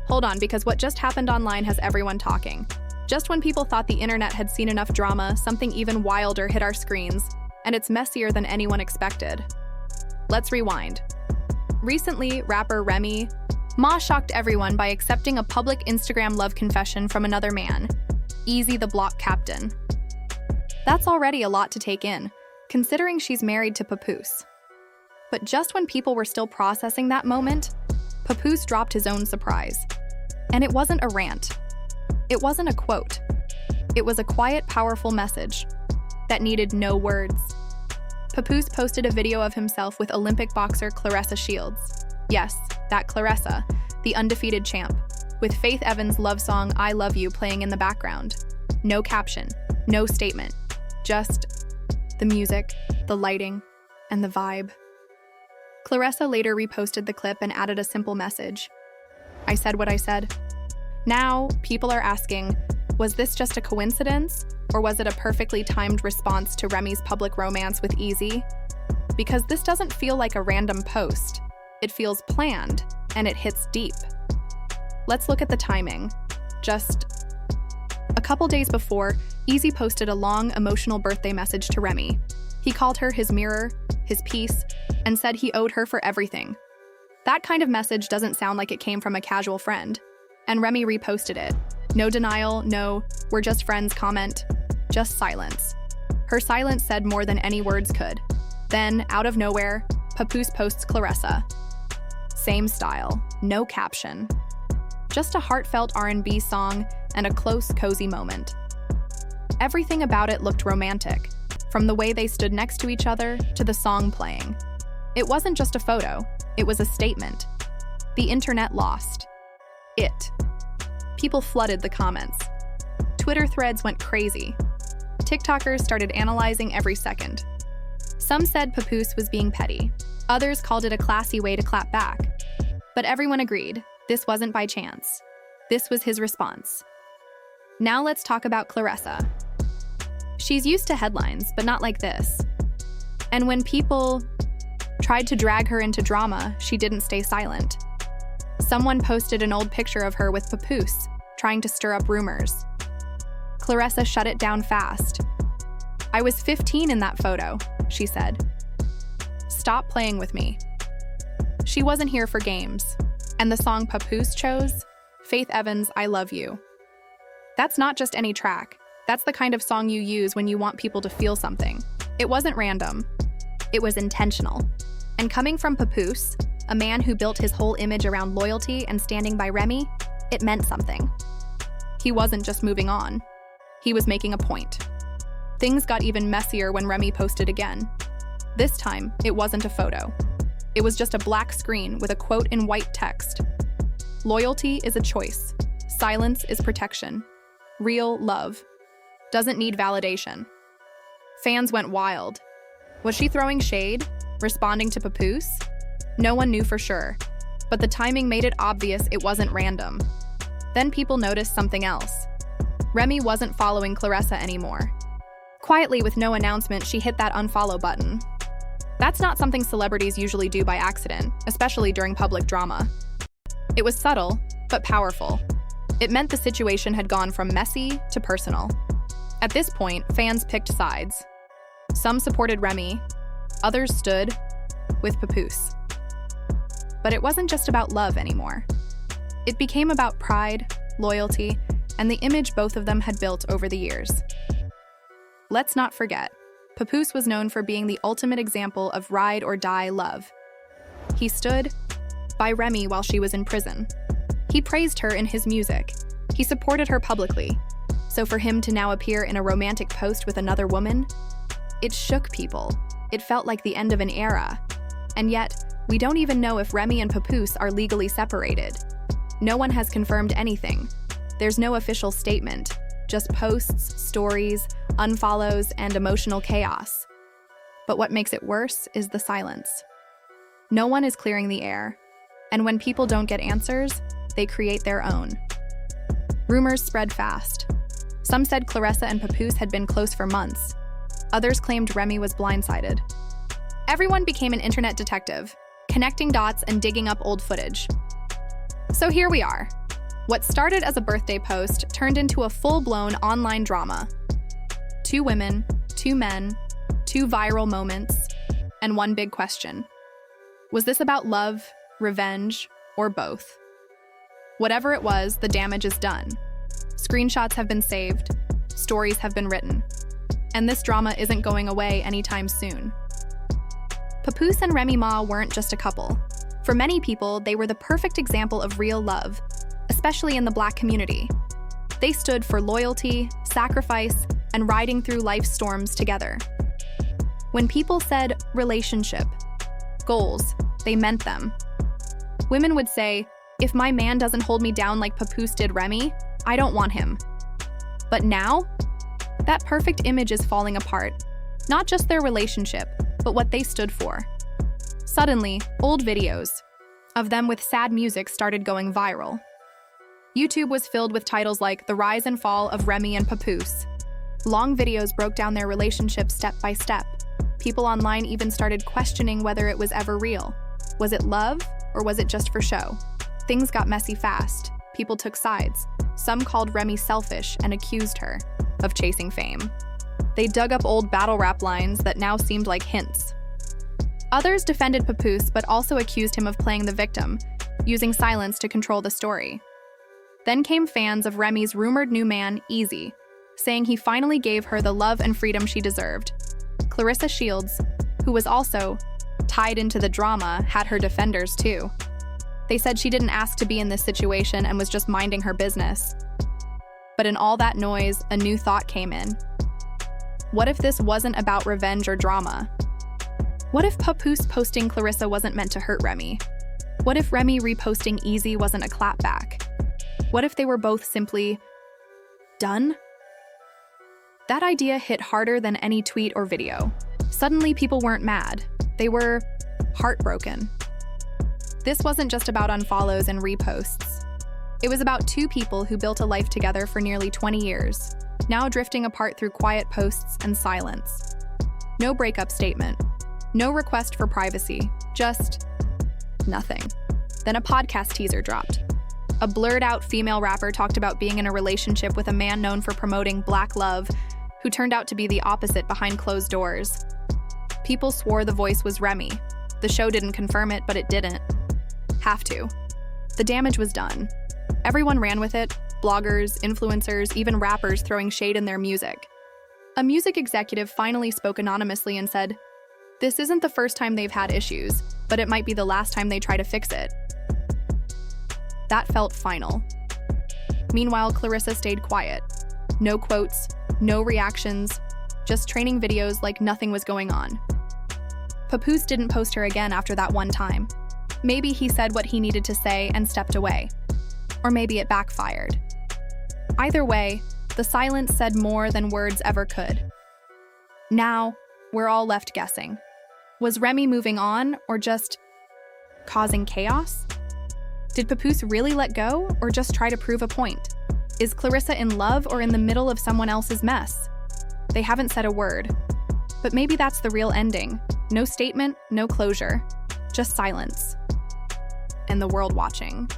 Hold on, because what just happened online has everyone talking. Just when people thought the internet had seen enough drama, something even wilder hit our screens, and it's messier than anyone expected. Let's rewind. Recently, rapper Remy Ma shocked everyone by accepting a public Instagram love confession from another man, Eazy The Block Captain. That's already a lot to take in, considering she's married to Papoose. But just when people were still processing that moment, Papoose dropped his own surprise. And it wasn't a rant. It wasn't a quote. It was a quiet, powerful message that needed no words. Papoose posted a video of himself with Olympic boxer Claressa Shields. Yes, that Claressa, the undefeated champ, with Faith Evans' love song I Love You playing in the background. No caption, no statement, just the music, the lighting, and the vibe. Claressa later reposted the clip and added a simple message. I said what I said. Now, people are asking, was this just a coincidence, or was it a perfectly timed response to Remy's public romance with Eazy? Because this doesn't feel like a random post. It feels planned, and it hits deep. Let's look at the timing. Just a couple days before, Eazy posted a long, emotional birthday message to Remy. He called her his mirror, his piece, and said he owed her for everything. That kind of message doesn't sound like it came from a casual friend. And Remy reposted it. No denial, no, we're just friends comment, just silence. Her silence said more than any words could. Then, out of nowhere, Papoose posts Claressa. Same style, no caption. Just a heartfelt R&B song and a close, cozy moment. Everything about it looked romantic, from the way they stood next to each other to the song playing. It wasn't just a photo, it was a statement. The internet lost it. People flooded the comments. Twitter threads went crazy. TikTokers started analyzing every second. Some said Papoose was being petty. Others called it a classy way to clap back. But everyone agreed, this wasn't by chance. This was his response. Now let's talk about Claressa. She's used to headlines, but not like this. And when people tried to drag her into drama, she didn't stay silent. Someone posted an old picture of her with Papoose, trying to stir up rumors. Claressa shut it down fast. I was 15 in that photo, she said. Stop playing with me. She wasn't here for games. And the song Papoose chose, Faith Evans' I Love You. That's not just any track. That's the kind of song you use when you want people to feel something. It wasn't random. It was intentional. And coming from Papoose, a man who built his whole image around loyalty and standing by Remy, it meant something. He wasn't just moving on. He was making a point. Things got even messier when Remy posted again. This time, it wasn't a photo. It was just a black screen with a quote in white text. Loyalty is a choice. Silence is protection. Real love doesn't need validation. Fans went wild. Was she throwing shade? Responding to Papoose? No one knew for sure, but the timing made it obvious it wasn't random. Then people noticed something else. Remy wasn't following Claressa anymore. Quietly, with no announcement, she hit that unfollow button. That's not something celebrities usually do by accident, especially during public drama. It was subtle, but powerful. It meant the situation had gone from messy to personal. At this point, fans picked sides. Some supported Remy, others stood with Papoose. But it wasn't just about love anymore. It became about pride, loyalty, and the image both of them had built over the years. Let's not forget, Papoose was known for being the ultimate example of ride or die love. He stood by Remy while she was in prison. He praised her in his music. He supported her publicly. So for him to now appear in a romantic post with another woman, it shook people. It felt like the end of an era. And yet, we don't even know if Remy and Papoose are legally separated. No one has confirmed anything. There's no official statement, just posts, stories, unfollows, and emotional chaos. But what makes it worse is the silence. No one is clearing the air. And when people don't get answers, they create their own. Rumors spread fast. Some said Claressa and Papoose had been close for months. Others claimed Remy was blindsided. Everyone became an internet detective, connecting dots and digging up old footage. So here we are. What started as a birthday post turned into a full-blown online drama. 2 women, 2 men, 2 viral moments, and one big question. Was this about love, revenge, or both? Whatever it was, the damage is done. Screenshots have been saved, stories have been written, and this drama isn't going away anytime soon. Papoose and Remy Ma weren't just a couple. For many people, they were the perfect example of real love, especially in the Black community. They stood for loyalty, sacrifice, and riding through life's storms together. When people said relationship, goals, they meant them. Women would say, if my man doesn't hold me down like Papoose did Remy, I don't want him. But now, that perfect image is falling apart. Not just their relationship, but what they stood for. Suddenly, old videos of them with sad music started going viral. YouTube was filled with titles like The Rise and Fall of Remy and Papoose. Long videos broke down their relationship step by step. People online even started questioning whether it was ever real. Was it love, or was it just for show? Things got messy fast. People took sides. Some called Remy selfish and accused her of chasing fame. They dug up old battle rap lines that now seemed like hints. Others defended Papoose but also accused him of playing the victim, using silence to control the story. Then came fans of Remy's rumored new man, Eazy, saying he finally gave her the love and freedom she deserved. Claressa Shields, who was also tied into the drama, had her defenders too. They said she didn't ask to be in this situation and was just minding her business. But in all that noise, a new thought came in. What if this wasn't about revenge or drama? What if Papoose posting Claressa wasn't meant to hurt Remy? What if Remy reposting Eazy wasn't a clapback? What if they were both simply done? That idea hit harder than any tweet or video. Suddenly, people weren't mad. They were heartbroken. This wasn't just about unfollows and reposts. It was about 2 people who built a life together for nearly 20 years, now drifting apart through quiet posts and silence. No breakup statement. No request for privacy. Just nothing. Then a podcast teaser dropped. A blurred-out female rapper talked about being in a relationship with a man known for promoting Black love, who turned out to be the opposite behind closed doors. People swore the voice was Remy. The show didn't confirm it, but it didn't have to. The damage was done. Everyone ran with it, bloggers, influencers, even rappers throwing shade in their music. A music executive finally spoke anonymously and said, "This isn't the first time they've had issues, but it might be the last time they try to fix it." That felt final. Meanwhile, Claressa stayed quiet. No quotes, no reactions, just training videos like nothing was going on. Papoose didn't post her again after that one time. Maybe he said what he needed to say and stepped away. Or maybe it backfired. Either way, the silence said more than words ever could. Now, we're all left guessing. Was Remy moving on or just causing chaos? Did Papoose really let go or just try to prove a point? Is Claressa in love or in the middle of someone else's mess? They haven't said a word. But maybe that's the real ending. No statement, no closure, just silence. And the world watching.